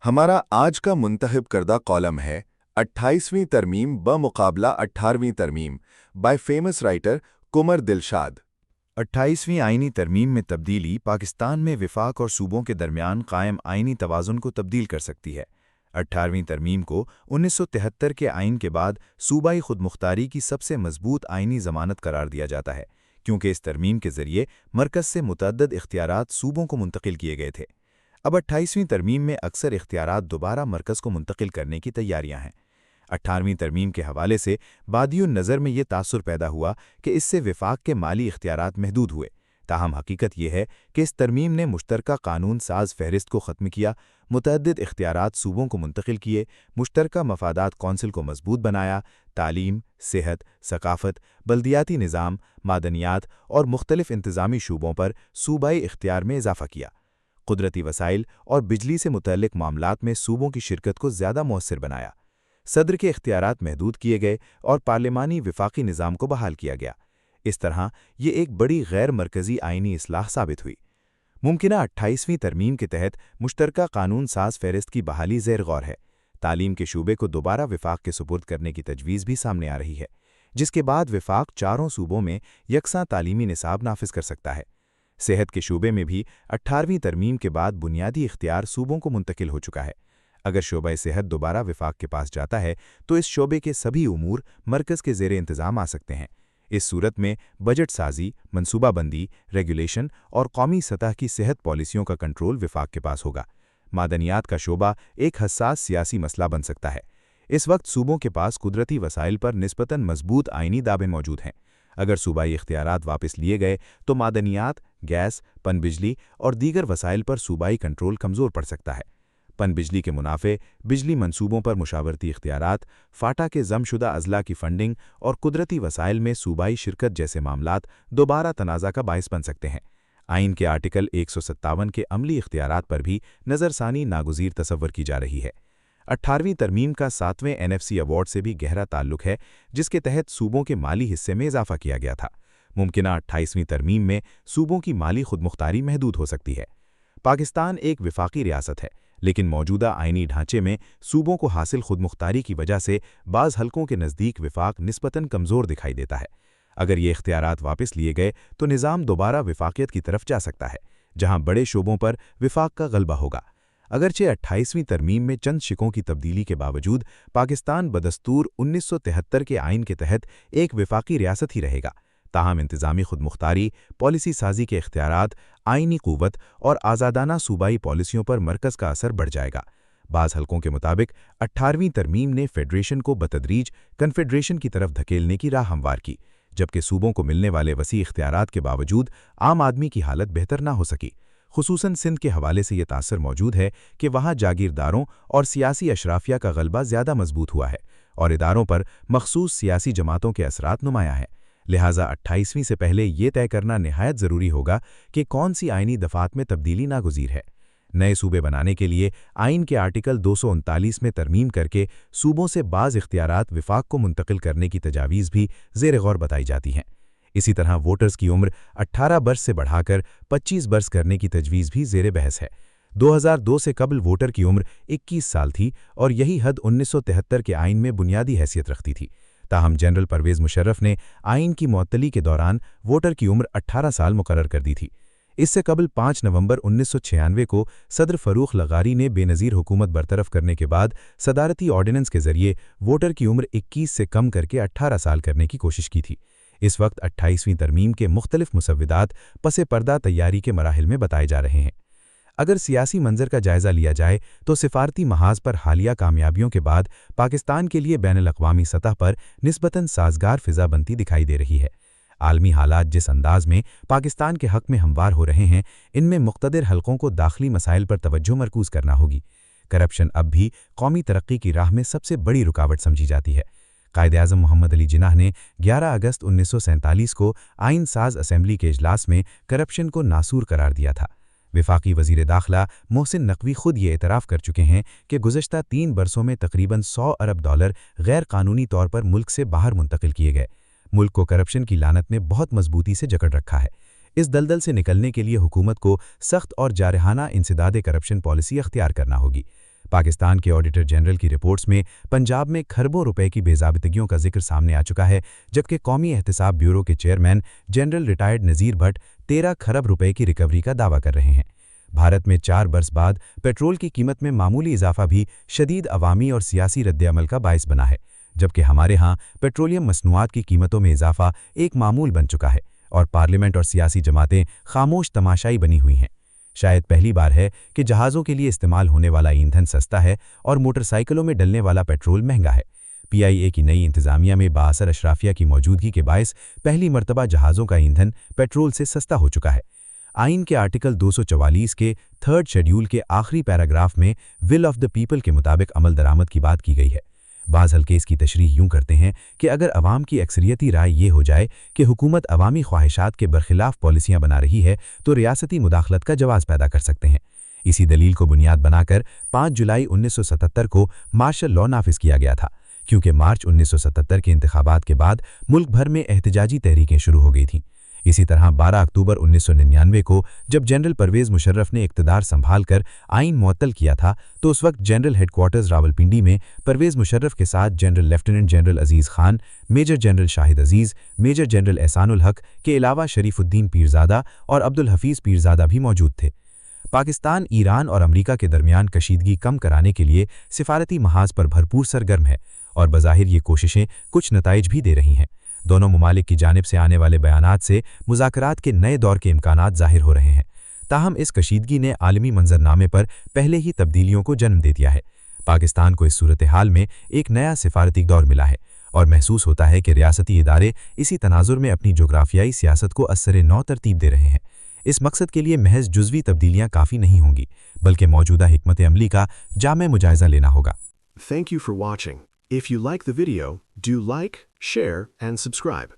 हमारा आज का मुंतखब करदा कॉलम है 28वीं तरमीम बमुकाबला 18वीं तरमीम by famous writer Kumar Dilshad. 28वीं आईनी तरमीम में तब्दीली पाकिस्तान में विफाक और सूबों के दरमियान कायम आईनी तवाज़ुन को तब्दील कर सकती है। 18वीं तरमीम को 1973 के आइन के बाद सूबाई खुदमुख्तारी की सबसे मजबूत आईनी ज़मानत करार दिया जाता है, क्योंकि इस तरमीम के ज़रिए मरकज़ से मुतअद्दिद इख्तियारात सूबों को मुंतकिल किए गए थे। अब 28वीं तरमीम में अक्सर इख्तियारात दोबारा मरकज़ को मुंतकिल करने की तैयारियां हैं। 18वीं तरमीम के हवाले से बादियुन नज़र में ये तासुर पैदा हुआ कि इससे विफाक के माली इख्तियारात महदूद हुए। ताहम हकीकत यह है कि इस तरमीम ने मुश्तरका कानून साज फहरिस्त को ख़त्म किया, मुतअद्दिद इख्तियारात सूबों को मुंतकिल किए, मुश्तरका मफादात कौंसिल को मजबूत बनाया, तालीम, सेहत, सकाफत, बल्दियाती निज़ाम, मादनियात और मुख्तलिफ इंतज़ामी शूबों पर सूबाई इख्तियार में इजाफ़ा किया, कुदरती वसाइल और बिजली से मुतल्लिक मामलात में सूबों की शिरकत को ज़्यादा मौसर बनाया। सदर के इख्तियारात महदूद किए गए और पार्लिमानी विफाकी निज़ाम को बहाल किया गया। इस तरह ये एक बड़ी गैर मरकज़ी आईनी इस्लाह साबित हुई। मुमकिना 28वीं तरमीम के तहत मुश्तरका कानून साज फहरिस्त की बहाली ज़ेर गौर है। तालीम के शूबे को दोबारा विफाक के सुपुर्द करने की तजवीज़ भी सामने आ रही है, जिसके बाद विफाक चारों सूबों में यकसां तालीमी निसाब नाफिज कर सकता है। सेहत के शूबे में भी 18वीं तरमीम के बाद बुनियादी इख्तियार सूबों को मुंतकिल हो चुका है। अगर शोबा सेहत दोबारा विफाक के पास जाता है तो इस शोबे के सभी उमूर मरकज़ के ज़ेरे इंतज़ाम आ सकते हैं। इस सूरत में बजट साजी, मनसूबाबंदी, रेगुलेशन और कौमी सतह की सेहत पॉलिसियों का कंट्रोल विफाक के पास होगा। मादनियात का शोबा एक हसास सियासी मसला बन सकता है। इस वक्त सूबों के पास कुदरती वसाइल पर निस्बतन मजबूत आईनी दावे मौजूद हैं। अगर सूबाई इख्तियारात वापस लिए गए तो मादनियात, गैस, पनबिजली और दीगर वसाइल पर सूबाई कंट्रोल कमज़ोर पड़ सकता है। पनबिजली के मुनाफे, बिजली मंसूबों पर मुशावरती इख्तियारात, फाटा के ज़मशुदा अजला की फंडिंग और कुदरती वसाइल में सूबाई शिरकत जैसे मामलात दोबारा तनाज़ा का बायस बन सकते हैं। आइन के आर्टिकल 157 के अमली इख्तियारात पर भी नज़रसानी नागुज़ीर तसव्वुर की जा रही है। 18वीं तरमीम का 7वें NFC अवार्ड से भी गहरा ताल्लुक है, जिसके तहत सूबों के माली हिस्से में इजाफा किया गया था। मुमकिना 28वीं तरमीम में सूबों की माली खुदमुख्तारी महदूद हो सकती है। पाकिस्तान एक विफाकी रियासत है, लेकिन मौजूदा आईनी ढांचे में सूबों को हासिल खुदमुख्तारी की वजह से बाज़ हलकों के नज़दीक विफाक निस्बतन कमज़ोर दिखाई देता है। अगर ये इख्तियारात वापस लिए गए तो निज़ाम दोबारा विफाकियत की तरफ जा सकता है, जहां बड़े शोबों पर विफाक का गलबा होगा। अगरचे 28वीं तरमीम में चंद शिकों की तब्दीली के बावजूद पाकिस्तान बदस्तूर 1973 के आइन के तहत एक विफाकी रियासत ही रहेगा। ताहम इंतज़ामी खुदमुख्तारी, पॉलिसी साजी के इख्तियारात, आईनी क़ुव्वत और आज़ादाना सूबाई पॉलिसियों पर मरकज़ का असर बढ़ जाएगा। बाज़ हलकों के मुताबिक 18वीं तरमीम ने फेडरेशन को बतदरीज कन्फेडरेशन की तरफ धकेलने की राह हमवार की, जबकि सूबों को मिलने वाले वसी इख्तियारात के बावजूद आम आदमी की हालत बेहतर ना हो सकी। खुसूसन सिंध के हवाले से ये तासर मौजूद है कि वहाँ जागीरदारों और सियासी अशराफिया का गलबा ज़्यादा मजबूत हुआ है और इदारों पर मखसूस सियासी जमातों के असरात नुमाया हैं। लिहाजा 28वीं से पहले ये तय करना निहायत ज़रूरी होगा कि कौन सी आईनी दफ़ात में तब्दीली नागुज़ीर है। नए सूबे बनाने के लिए आइन के आर्टिकल 239 में तरमीम करके सूबों से बाज़ इख्तियारात विफाक को मुंतकिल करने की तजावीज़ भी ज़ेर गौर बताई जाती हैं। इसी तरह वोटर्स की उम्र 18 बरस से बढ़ाकर 25 बरस करने की तजवीज़ भी ज़ेर बहस है। 2002 से कबल वोटर की उम्र 21 साल थी और यही हद 1973 के आइन में बुनियादी हैसियत रखती थी। ताहम जनरल परवेज़ मुशर्रफ ने आइन की मुअत्तली के दौरान वोटर की उम्र 18 साल मुकर्रर कर दी थी। इससे कबल 5 नवंबर 1996 को सदर फ़रूख लगारी ने बेनज़ीर हुकूमत बरतरफ करने के बाद सदारती ऑर्डिनेंस के ज़रिए वोटर की उम्र 21 से कम करके 18 साल करने की कोशिश की थी। इस वक्त 28वीं तरमीम के मुख्तलिफ मुसव्विदात पसे पर्दा तैयारी के मराहिल में बताए जा रहे हैं। अगर सियासी मंजर का जायज़ा लिया जाए तो सिफारती महाज पर हालिया कामयाबियों के बाद पाकिस्तान के लिए बैनुल-अक़वामी सतह पर निस्बतन साज़गार फ़िज़ा बनती दिखाई दे रही है। आलमी हालात जिस अंदाज में पाकिस्तान के हक़ में हमवार हो रहे हैं, इनमें मुक़्तदिर हलकों को दाखिली मसाइल पर तवज्जो मरकूज़ करना होगी। करप्शन अब भी कौमी तरक्की की राह में सबसे बड़ी रुकावट समझी जाती है। कायद-ए-आज़म मोहम्मद अली जिन्नाह ने 11 अगस्त 1947 को आइन साज असम्बली के इजलास में करप्शन को नासूर करार दिया था। विफाकी वज़ीर दाखिला मोहसिन नकवी खुद ये एतराफ़ कर चुके हैं कि गुज़श्ता 3 बरसों में तकरीबन 100 अरब डॉलर गैर कानूनी तौर पर मुल्क से बाहर मुंतकिल किए गए। मुल्क को करप्शन की लानत ने बहुत मजबूती से जकड़ रखा है। इस दलदल से निकलने के लिए हुकूमत को सख्त और जारहाना इंसदाद करप्शन पॉलिसी अख्तियार करना होगी। पाकिस्तान के ऑडिटर जनरल की रिपोर्ट्स में पंजाब में खरबों रुपए की बेज़ाब्तिगियों का जिक्र सामने आ चुका है, जबकि कौमी एहतिसाब ब्यूरो के चेयरमैन जनरल रिटायर्ड नज़ीर भट्ट 13 खरब रुपए की रिकवरी का दावा कर रहे हैं। भारत में 4 बरस बाद पेट्रोल की कीमत में मामूली इजाफा भी शदीद अवामी और सियासी रद्द-ए-अमल का बायस बना है, जबकि हमारे यहाँ पेट्रोलियम मसनूआत की कीमतों में इजाफा एक मामूल बन चुका है और पार्लियामेंट और सियासी जमातें खामोश तमाशाई बनी हुई हैं। शायद पहली बार है कि जहाज़ों के लिए इस्तेमाल होने वाला ईंधन सस्ता है और मोटरसाइकिलों में डलने वाला पेट्रोल महंगा है। PIA की नई इंतजामिया में बाअसर अशराफिया की मौजूदगी के बायस पहली मरतबा जहाज़ों का ईंधन पेट्रोल से सस्ता हो चुका है। आइन के आर्टिकल 244 के 3rd शेड्यूल के आखिरी पैराग्राफ में विल ऑफ द पीपल के मुताबिक अमल दरामद की बात की गई है। बाज़ हल्के इसकी तशरीह यूं करते हैं कि अगर अवाम की अक्सरियती राय ये हो जाए कि हुकूमत अवामी ख्वाहिशात के बरखिलाफ पॉलिसियां बना रही है तो रियासती मुदाखलत का जवाज़ पैदा कर सकते हैं। इसी दलील को बुनियाद बनाकर 5 जुलाई 1977 को मार्शल लॉ नाफिज किया गया था, क्योंकि मार्च 1977 के इंतखाबात के बाद मुल्क भर में एहतजाजी तहरीकें शुरू हो गई थीं। इसी तरह 12 अक्टूबर 1999 को जब जनरल परवेज़ मुशर्रफ ने इक़्तिदार संभाल कर आइन मुअत्तल किया था, तो उस वक्त जनरल हेडक्वार्टर्स रावलपिंडी में परवेज़ मुशर्रफ के साथ जनरल लेफ्टिनेंट जनरल अजीज़ खान, मेजर जनरल शाहिद अजीज़, मेजर जनरल एहसानुल हक के अलावा शरीफुद्दीन पीरज़ादा और अब्दुल हफीज़ पीरज़ादा भी मौजूद थे। पाकिस्तान ईरान और अमरीका के दरमियान कशीदगी कम कराने के लिए सिफारती महाज पर भरपूर सरगर्म है और बज़ाहिर ये कोशिशें कुछ नताइज भी दे रही हैं। दोनों ममालिक की जानिब से आने वाले बयानात से मुज़ाकरात के नए दौर के इम्कानात ज़ाहिर हो रहे हैं। ताहम इस कशीदगी ने आलमी मंजरनामे पर पहले ही तब्दीलियों को जन्म दे दिया है। पाकिस्तान को इस सूरत हाल में एक नया सिफारती दौर मिला है और महसूस होता है कि रियासती इदारे इसी तनाजुर में अपनी जोग्राफियाई सियासत को असर नौ तरतीब दे रहे हैं। इस मकसद के लिए महज जुज़वी तब्दीलियाँ काफ़ी नहीं होंगी, बल्कि मौजूदा हिकमत अमली का जामे मुजायजा लेना होगा। Thank you for watching. If you like the video, do like, share, and subscribe.